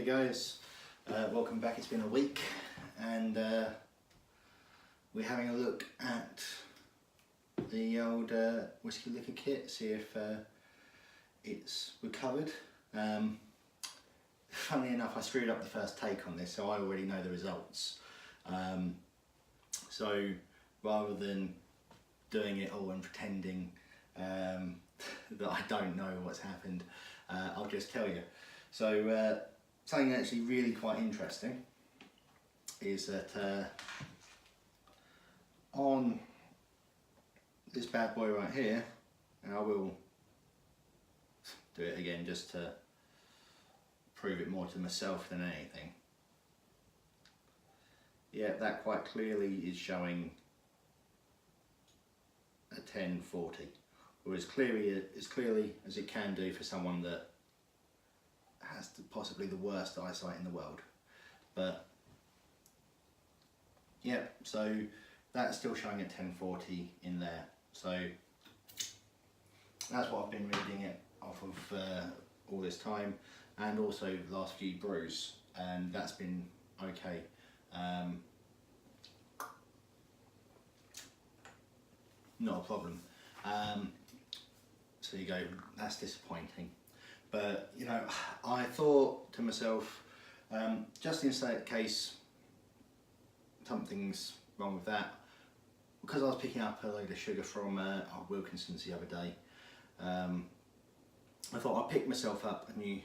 guys, welcome back. It's been a week and we're having a look at the old whiskey liquor kit, see if it's recovered. Funnily enough, I screwed up the first take on this, so I already know the results. So rather than doing it all and pretending that I don't know what's happened, I'll just tell you. So something actually really quite interesting is that on this bad boy right here, and I will do it again just to prove it more to myself than anything. Yeah, that quite clearly is showing a 1040, or as clearly as it can do for someone that has possibly the worst eyesight in the world. But yeah, so that's still showing at 1040 in there. So that's what I've been reading it off of all this time, and also the last few brews, and that's been okay. Not a problem. So you go, that's disappointing. But you know, I thought to myself, just in case something's wrong with that, because I was picking up a load of sugar from Wilkinson's the other day, I thought I'd pick myself up a new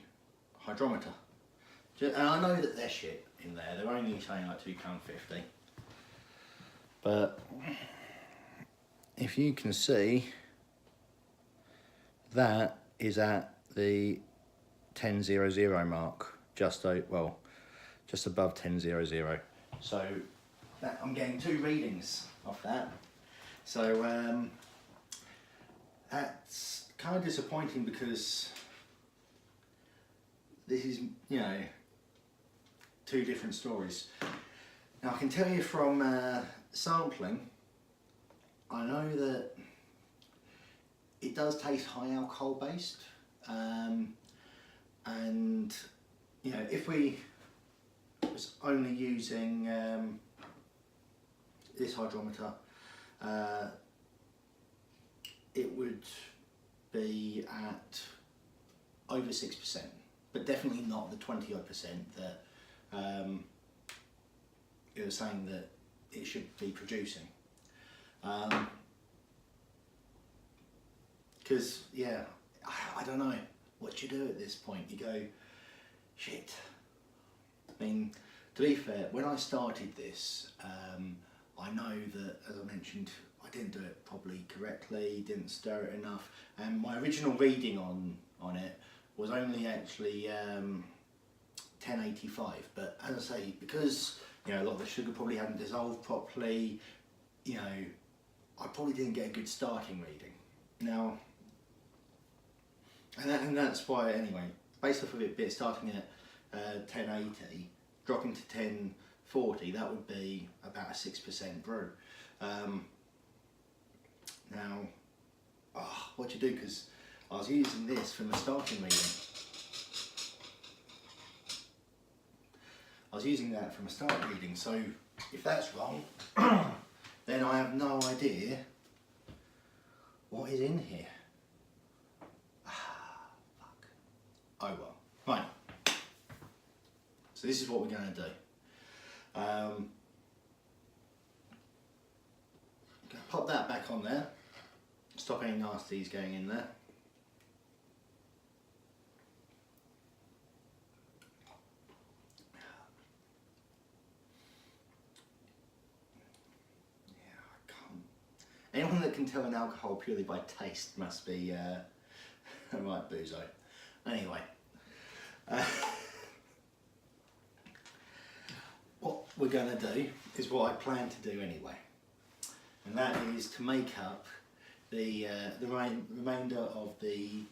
hydrometer. And I know that they're shit in there, they're only saying like £2.50. But if you can see, that is at the 1000 mark, just above 1000. So that, I'm getting two readings off that. So that's kind of disappointing, because this is, you know, two different stories. Now I can tell you from sampling, I know that it does taste high alcohol based, and you know, if we was only using this hydrometer, it would be at over 6%, but definitely not the 20-odd% that it was saying that it should be producing. Because yeah, I don't know what you do at this point. You go, shit. I mean, to be fair, when I started this, I know that, as I mentioned, I didn't do it probably correctly, didn't stir it enough, and my original reading on it was only actually 1085. But as I say, because you know, a lot of the sugar probably hadn't dissolved properly, you know, I probably didn't get a good starting reading. Now, and that's why, anyway, based off of it starting at 1080, dropping to 1040, that would be about a 6% brew. Now, what do you do? Because I was using this for my starting reading. I was using that for my start reading, so if that's wrong, then I have no idea what is in here. Fuck. Oh well. Right. So this is what we're going to do. Pop that back on there. Stop any nasties going in there. Anyone that can tell an alcohol purely by taste must be a right boozo. Anyway, what we're going to do is what I plan to do anyway, and that is to make up the remainder of the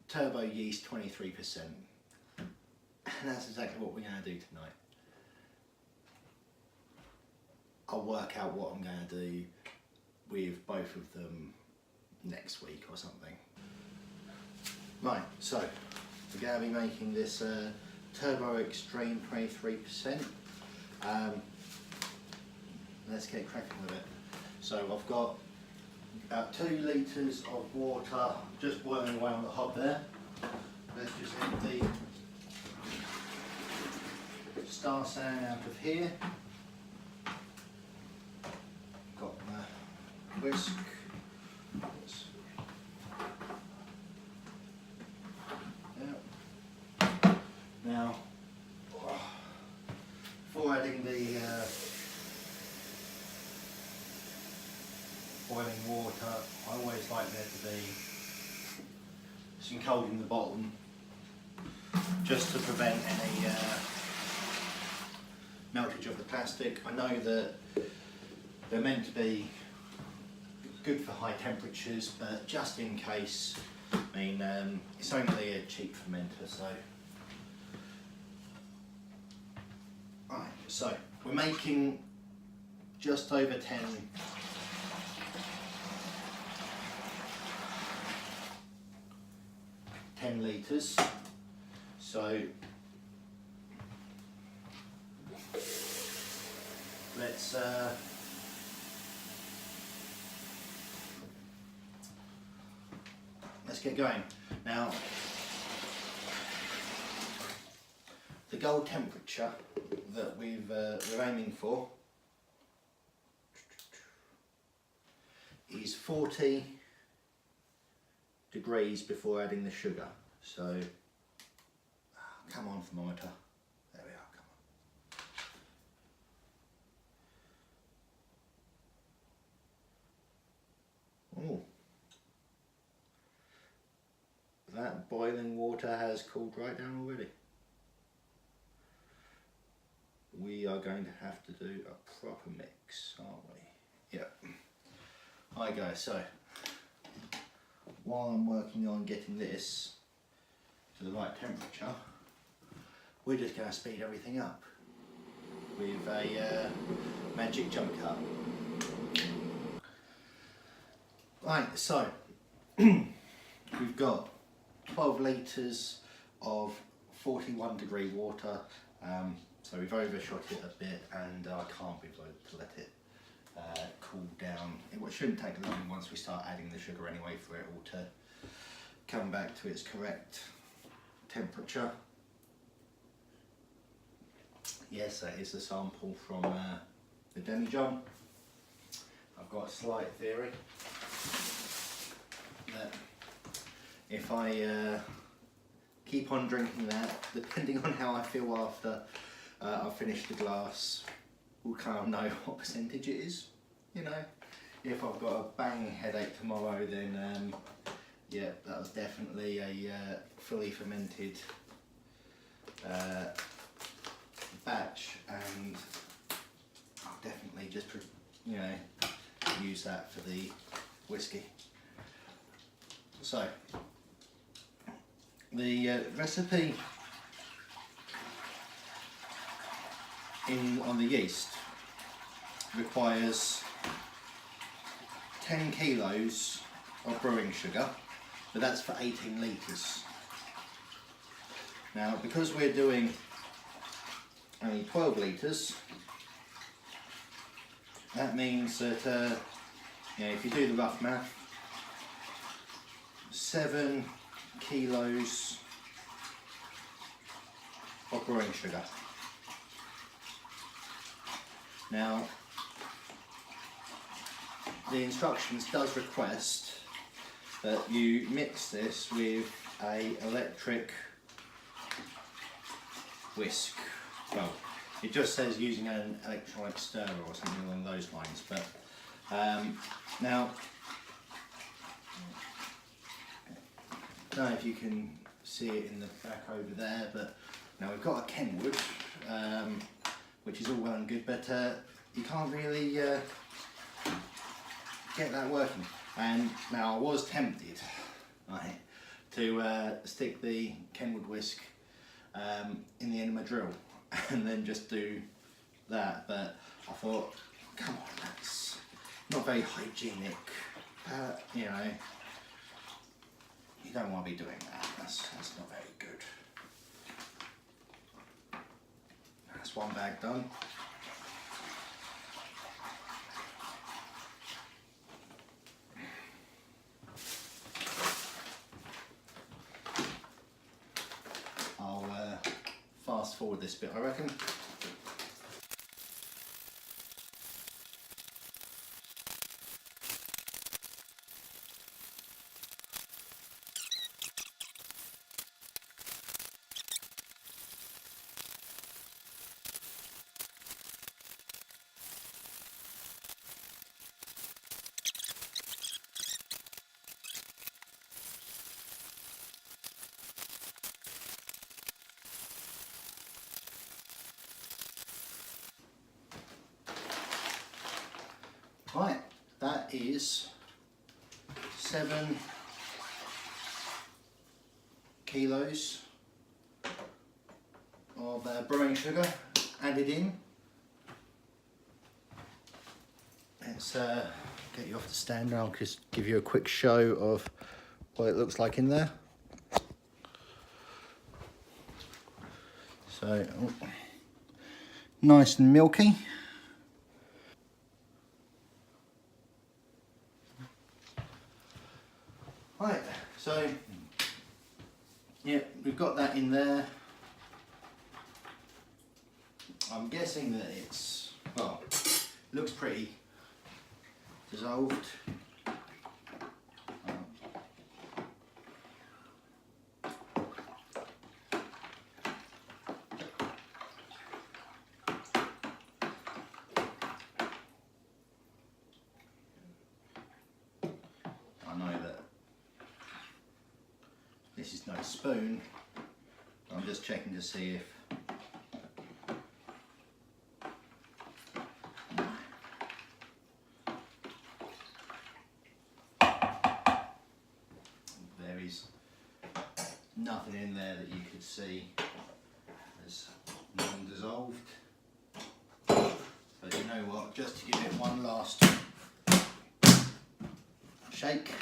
turbo yeast 23%, and that's exactly what we're going to do tonight. I'll work out what I'm going to do with both of them next week or something. Right, so we're going to be making this Turbo Extreme 23%. Let's get cracking with it. So I've got about 2 litres of water just boiling away on the hob there. Let's just empty Star San out of here. Got my whisk. Now, before adding the boiling water, I always like there to be some cold in the bottom, just to prevent any meltage of the plastic. I know that they're meant to be good for high temperatures, but just in case, I mean, it's only a cheap fermenter, so. Right, so we're making just over 10 litres, so let's get going. Now, the goal temperature that we're aiming for is 40 degrees before adding the sugar. So, come on thermometer, there we are, come on. Oh, that boiling water has cooled right down already. We are going to have to do a proper mix, aren't we? Yep. Hi guys, so while I'm working on getting this to the right temperature, we're just going to speed everything up with a magic jump cut. Right, so we've got 12 litres of 41 degree water. So we've overshot it a bit, and I can't be bothered to let it cool down. It shouldn't take long once we start adding the sugar anyway for it all to come back to its correct temperature. Yes, that is the sample from the demijohn. I've got a slight theory that if I keep on drinking that, depending on how I feel after I've finished the glass, we'll kind of know what percentage it is. You know, if I've got a bang headache tomorrow, then yeah, that was definitely a fully fermented batch, and I'll definitely just, you know, use that for the whiskey. So the recipe on the yeast requires 10 kilos of brewing sugar, but that's for 18 litres. Now, because we're doing only 12 litres, that means that you know, if you do the rough math, 7 kilos of brewing sugar. Now, the instructions does request that you mix this with a electric whisk. Well, it just says using an electronic stirrer or something along those lines, but now, I don't know if you can see it in the back over there, but now we've got a Kenwood, which is all well and good, but you can't really get that working. And now I was tempted, right, to stick the Kenwood whisk in the end of my drill and then just do that, but I thought, come on, that's not very hygienic, you know. you don't want to be doing that. That's not very good. That's one bag done. I'll fast forward this bit, I reckon. Right, that is 7 kilos of brewing sugar added in. Let's get you off the stand. I'll just give you a quick show of what it looks like in there. So, nice and milky. Right, so yeah, we've got that in there. I'm guessing that it's, well, it looks pretty dissolved. I know that this is no spoon. I'm just checking to see if there is nothing in there that you could see as non-dissolved. But you know what, just to give it one last shake.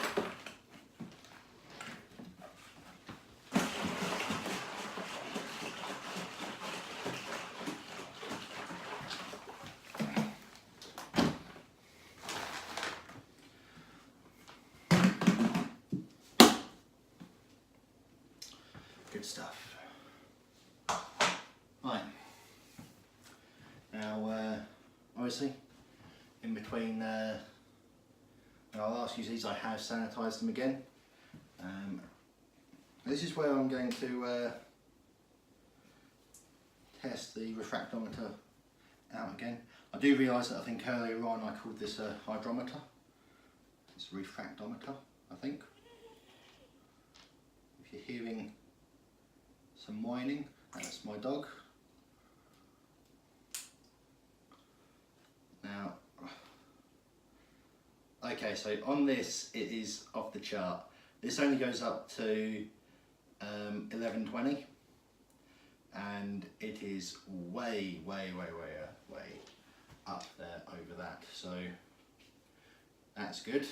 Good stuff. Right. Now, obviously, in between, when I last used these, I have sanitised them again. This is where I'm going to test the refractometer out again. I do realise that I think earlier on I called this a hydrometer. It's a refractometer, I think. If you're hearing some whining, that's my dog. Now, okay, so on this it is off the chart. This only goes up to 1120, and it is way up there over that, so that's good.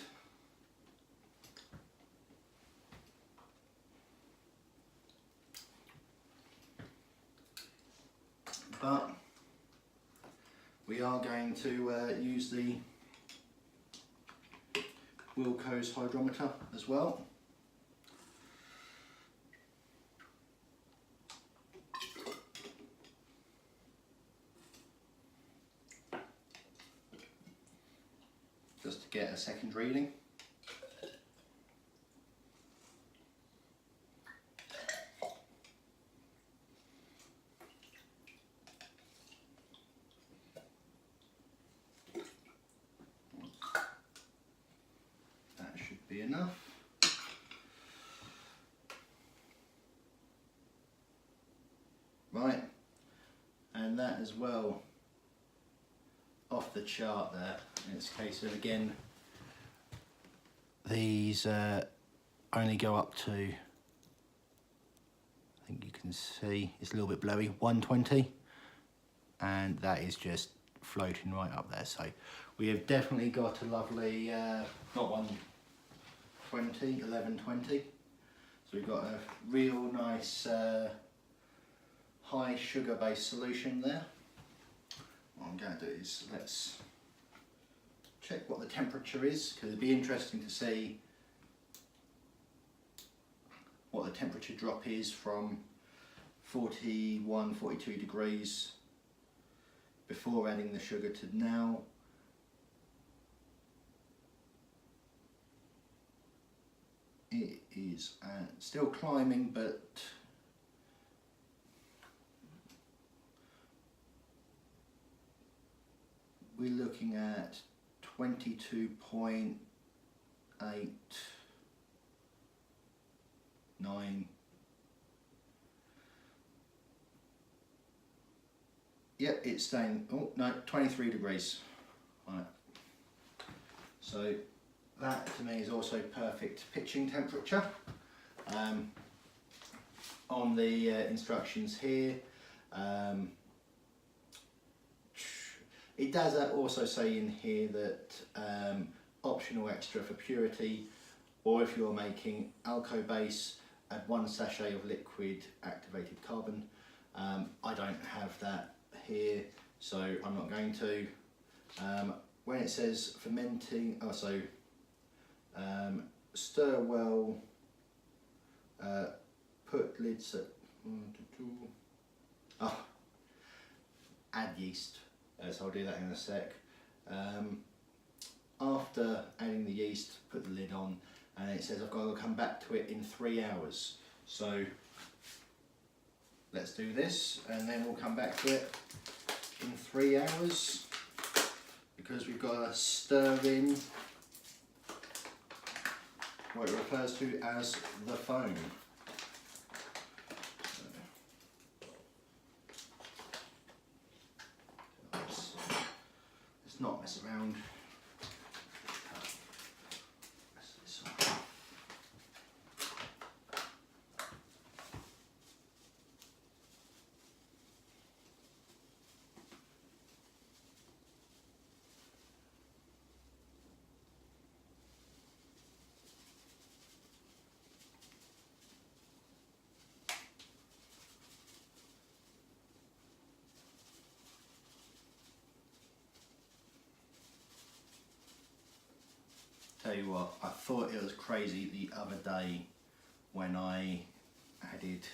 But we are going to use the Wilco's hydrometer as well. Just to get a second reading. Be enough. Right, and that as well off the chart there. It's a case of, again, these only go up to, I think you can see it's a little bit blurry, 120, and that is just floating right up there. So we have definitely got a lovely not 120, 1120. So we've got a real nice high sugar based solution there. What I'm going to do is let's check what the temperature is, because it'd be interesting to see what the temperature drop is from 41, 42 degrees before adding the sugar to now. It is still climbing, but we're looking at 22.89. Yep, it's staying, oh no, 23 degrees. Right. So that to me is also perfect pitching temperature. On the instructions here, it does also say in here that optional extra for purity, or if you're making alco base, add 1 sachet of liquid activated carbon. I don't have that here, so I'm not going to. When it says fermenting, stir well, put lids at, add yeast, so I'll do that in a sec. After adding the yeast, put the lid on, and it says I've got to come back to it in 3 hours. So let's do this, and then we'll come back to it in 3 hours, because we've got to stir in what it refers to as the foam. Let's not mess around. Tell you what, I thought it was crazy the other day when I added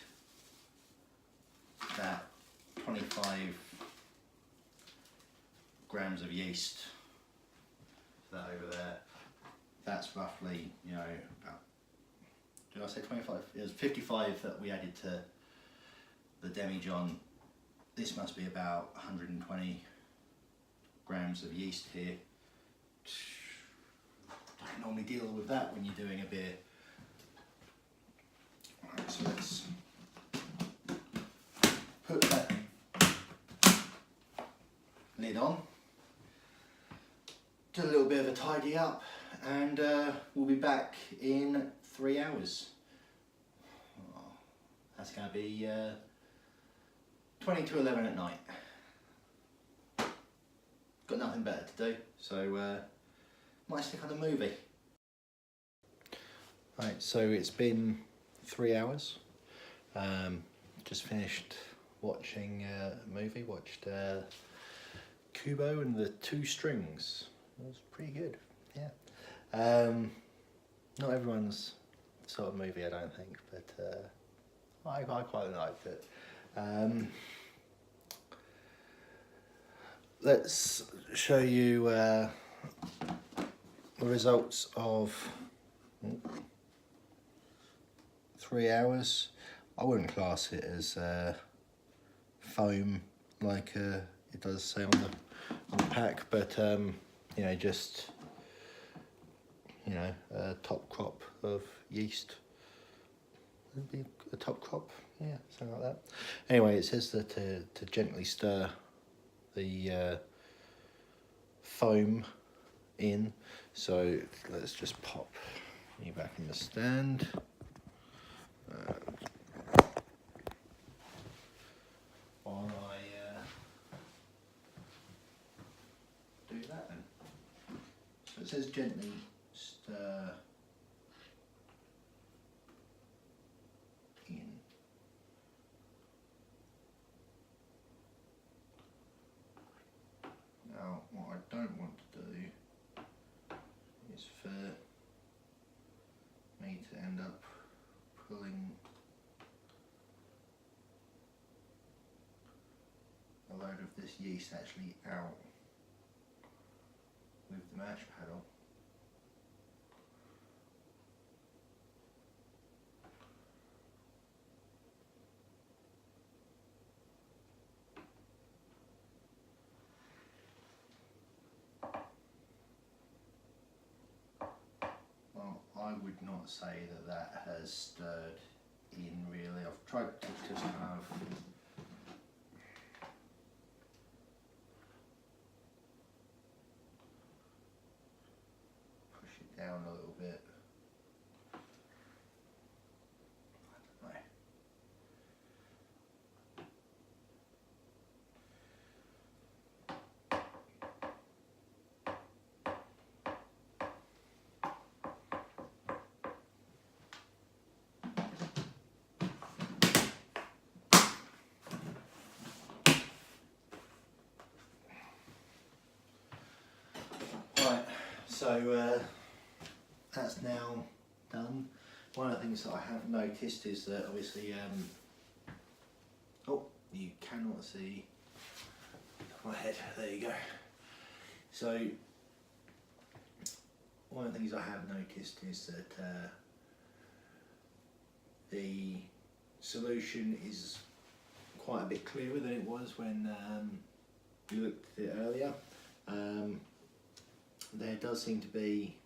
that 25 grams of yeast, that over there. That's roughly, you know, about, did I say 25? It was 55 that we added to the demijohn. This must be about 120 grams of yeast here. Don't normally deal with that when you're doing a beer. Alright, so let's put that lid on, do a little bit of a tidy up, and we'll be back in 3 hours. Oh, that's going to be 20 to 11 at night. Got nothing better to do, so might stick on a movie. Right, so it's been 3 hours. Just finished watching a movie, watched Kubo and the Two Strings. It was pretty good, yeah. Not everyone's sort of movie, I don't think, but I quite liked it. Let's show you the results of 3 hours. I wouldn't class it as foam like it does say on the pack, but you know, just, you know, a top crop of yeast. Would it be a top crop? Yeah, something like that. Anyway, it says that to gently stir the foam in. So let's just pop you back in the stand. While I do that then. So it says gently stir a load of this yeast actually out with the mash paddle. Well, I would not say that that has stirred in really. I've tried to just kind of push it down a little bit. I don't know. Right, so that's now done. One of the things that I have noticed is that obviously, oh, you cannot see my head, there you go. So, one of the things I have noticed is that the solution is quite a bit clearer than it was when you looked at it earlier. There does seem to be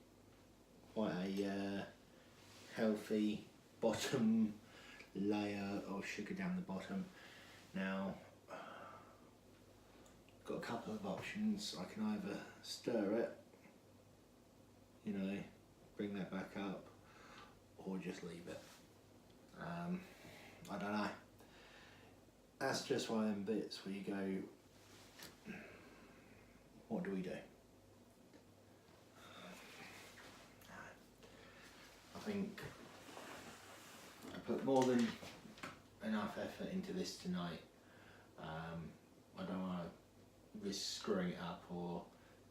quite a healthy bottom layer of sugar down the bottom. Now, I've got a couple of options. I can either stir it, you know, bring that back up, or just leave it. I don't know. That's just one of them bits where you go, what do we do? I think I put more than enough effort into this tonight. I don't want to risk screwing it up or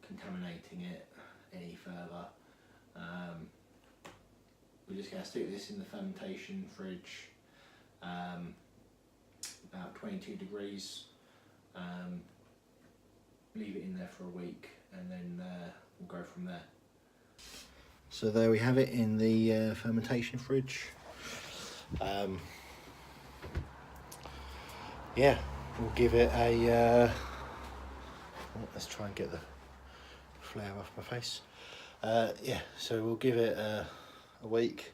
contaminating it any further. We're just going to stick this in the fermentation fridge, about 22 degrees, leave it in there for a week, and then we'll go from there. So there we have it in the fermentation fridge. Yeah, we'll give it a, let's try and get the flare off my face. Yeah, so we'll give it a week,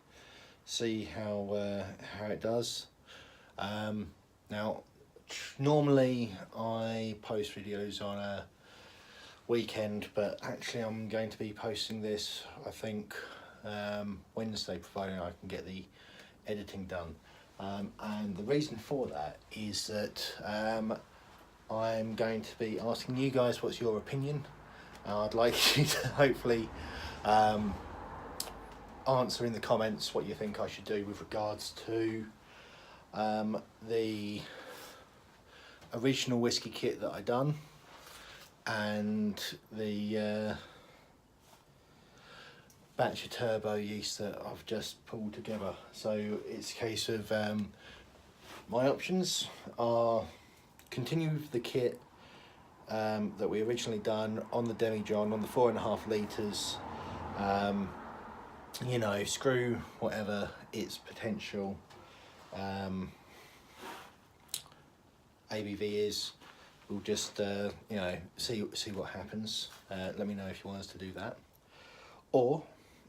see how it does. Now, normally I post videos on a weekend, but actually I'm going to be posting this, I think, Wednesday, providing I can get the editing done. And the reason for that is that I'm going to be asking you guys what's your opinion. I'd like you to hopefully answer in the comments what you think I should do with regards to the original whiskey kit that I done and the batch of turbo yeast that I've just pulled together. So it's a case of my options are continue with the kit that we originally done on the demijohn on the 4.5 litres. You know, screw whatever its potential ABV is. We'll just you know, see what happens. Let me know if you want us to do that. Or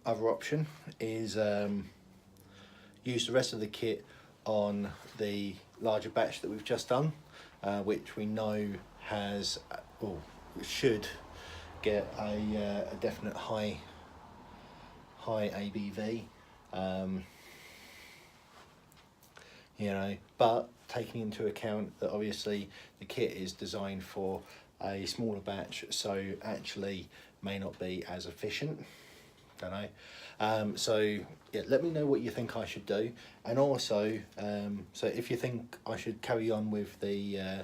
other option is use the rest of the kit on the larger batch that we've just done, which we know has, or should get a definite high ABV. You know, but taking into account that obviously the kit is designed for a smaller batch, so actually may not be as efficient. Don't know. So yeah, let me know what you think I should do, and also so if you think I should carry on with the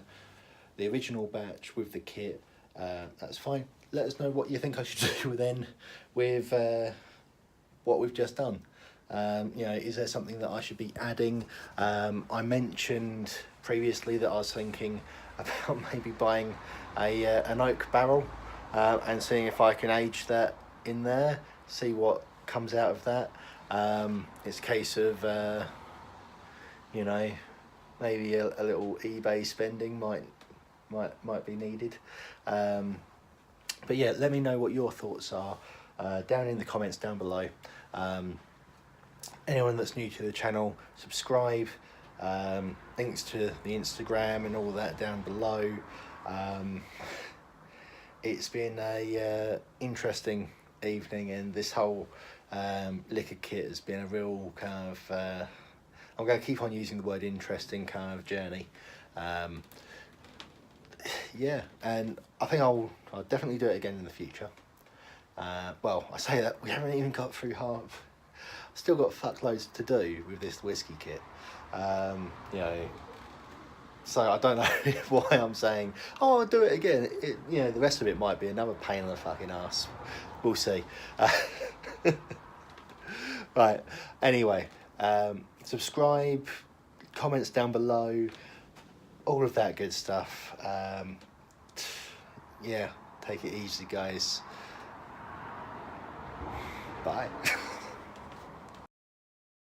original batch with the kit, that's fine. Let us know what you think I should do then with what we've just done. You know, is there something that I should be adding? I mentioned previously that I was thinking about maybe buying an oak barrel and seeing if I can age that in there, see what comes out of that. It's a case of you know, maybe a little eBay spending might be needed. But yeah, let me know what your thoughts are down in the comments down below. Anyone that's new to the channel, subscribe. Links to the Instagram and all that down below. It's been a interesting evening, and this whole Liqueur Kit has been a real kind of I'm going to keep on using the word interesting kind of journey. Yeah, and I think I'll definitely do it again in the future. Well, I say that, we haven't even got through half. Still got fuckloads to do with this whiskey kit. You know, so I don't know why I'm saying, oh, I'll do it again. You know, the rest of it might be another pain in the fucking ass. We'll see. Right, anyway, subscribe, comments down below, all of that good stuff. Yeah, take it easy, guys. Bye.